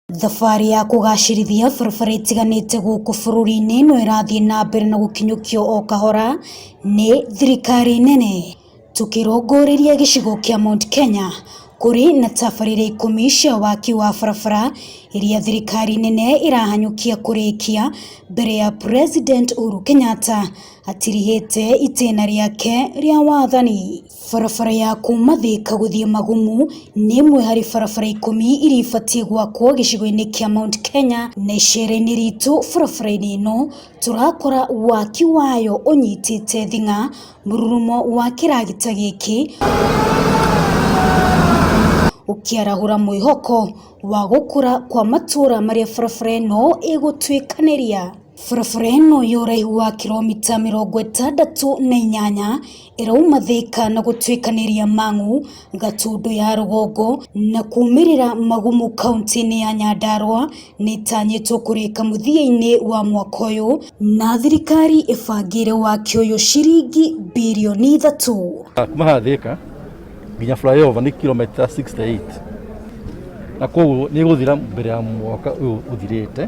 Thabarĩ ya kũgacĩrithia barabara itiganĩte gũkũ bũrũri-inĩ no ĩrathiĩ na mbere na gũkinyũkio o kahora nĩ thirikari nene. Tukĩrongorĩria gĩcigo kĩa Mount Kenya, kũrĩ na tabarĩra 10 cia waki wa barabara iria thirikari nene irahanyũkia kũrĩkia mbere ya President Uhuru Kenyatta atirihĩte itĩna rĩake rĩa wathani. Barabara ya kuma Thika gũthiĩ Magumu nĩ ĩmwe harĩ barabara 10 iria ibatiĩ gwakwo gĩcigo-inĩ kĩa Mount Kenya, na icera-inĩ ritũ barabara-inĩ ĩno tũrakora waki wayo ũnyitĩte thing'a mũrurumo wa kĩragita gĩkĩ ũkĩarahũra mwĩhoko wa gũkũra kwa matũra marĩa barabara ĩno ĩgũtuĩkanĩria. Barabara ĩno y'ũraihu wa kilomita 68 ĩrauma Thika na gũtuĩkanĩria Mang'u, Gatundu ya rũgongo na kumĩrĩra Magumu kaunti-inĩ ya Nyandarua nĩ ĩtanyĩtwo kũrĩka mũthia-inĩ wa mwaka ũyũ, na thirikari ĩbangĩire waki ũyũ ciringi birioni 3. Kuma haha Thika nginya flyover nĩ kilomita 68 na koguo nĩ gũthira mbere ya mwaka ũyũ ũthirĩte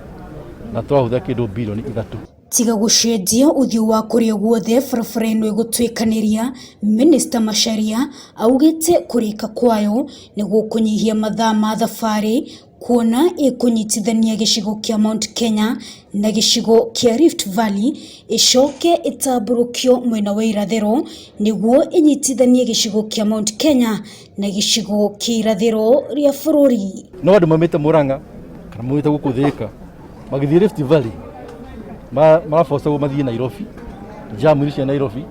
na twahũthĩra kĩndũ birioni 3. Tiga gũcenjia ũthiũ wa kũrĩa guothe barabara ĩno ĩgũtuĩkanĩria, Minister Macharia augĩte kũrĩka kwayo nĩguo kũnyihia mathaa ma thabarĩ, kuona ĩkũnyitithania gĩcigo kĩa Mount Kenya na gĩcigo kĩa Rift Valley ĩcoke ĩtambũrũkio mwena wa irathĩro nĩguo ĩnyitithanie gĩcigo kĩa Mount Kenya na gĩcigo kĩa irathĩro rĩa bũrũri. No andũ maumĩte Murang'a kana maumĩte gũkũ Thika magĩthiĩ Rift Valley maraboca mathiĩ Nairobi, jamu cia Nairobi,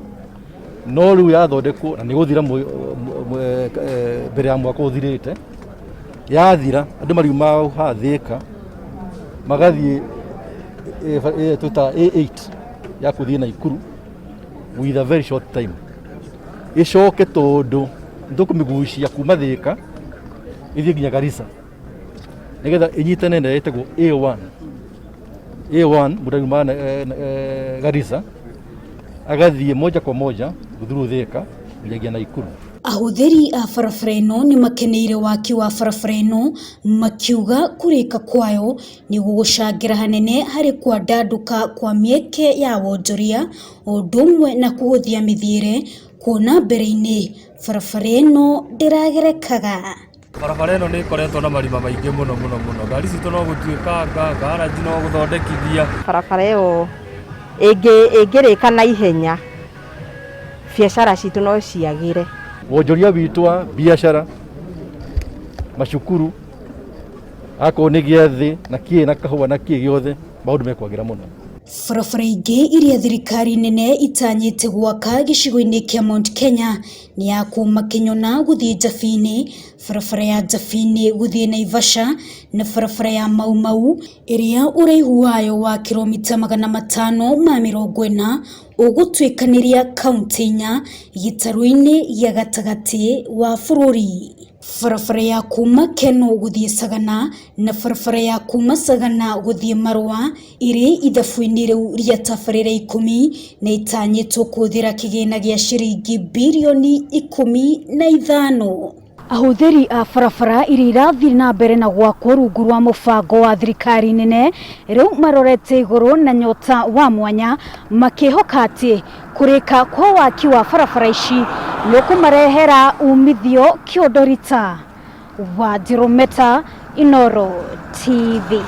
no rĩu yathondekwo na nĩ gũthira mbere ya mwaka ũthirĩte. Yathira andũ mariuma haha Thika magathiĩ tuta A8 ya kũthiĩ Naikuru with a very short time. Ĩcoke tondũ ndũkũmĩgucia kuma Thika ĩthiĩ nginya Garissa nĩgetha ĩnyitane na ĩtagwo A1 mũndũ Garissa agathiĩ moja kwa moja through Thika nginya Naikuru. Ahũthĩri a barabara ĩno nĩ makeneire waki wa barabara ĩno, makiuga kũrĩka kwayo nĩguo gũcangĩra hanene harĩ kwandandũka kwa mĩeke ya wonjoria o ũndũ ũmwe na kũhũthia mĩthiĩre, kuona mbere-inĩ barabara ĩno ndĩragerekaga. Barabara ĩno nĩ ĩkoretwo na marima maingĩ mũno. Ngari citũ no gũtuĩkanga, garaji no gũthondekithia. Barabara ĩyo ĩngĩrĩka na ihenya, biacara citũ no ciagĩre. Wonjoria witũ wa biacara, macukuru, akorwo nĩ gĩathĩ na kĩĩ na kahũa na kĩĩ gĩothe maũndũ mekwagĩra mũno. Barabara ingĩ iria thirikari nene itanyĩte gwaka gĩcigo-inĩ kĩa Mount Kenya nĩ ya kuma Kĩnyona gũthiĩ Njabini, barabara ya Njabini gũthiĩ Naivasha na barabara ya Mau Mau ĩrĩa ũraihu wayo wa kilomita 540 ũgũtuĩkanĩria kaunti 4 gĩtarũ-inĩ gĩa gatagatĩ wa bũrũri. Barabara ya kuma Keno gũthiĩ Sagana na barabara ya kuma Sagana gũthiĩ Marua irĩ ithabu-inĩ rĩu rĩa tabarĩra 10 na itanyĩtwo kũhũthĩra kĩgĩna gĩa ciringi birioni 15. Ahũthĩri a barabara iria irathiĩ na mbere na gwakwo rungu rwa mũbango wa thirikari nene rĩu marorete igũrũ na nyota wa mwanya, makĩhoka atĩ kũrĩka kwa waki wa barabara ici nĩ kũmarehera umithio kĩondo rita. Wanjirũ Meta, Inooro TV.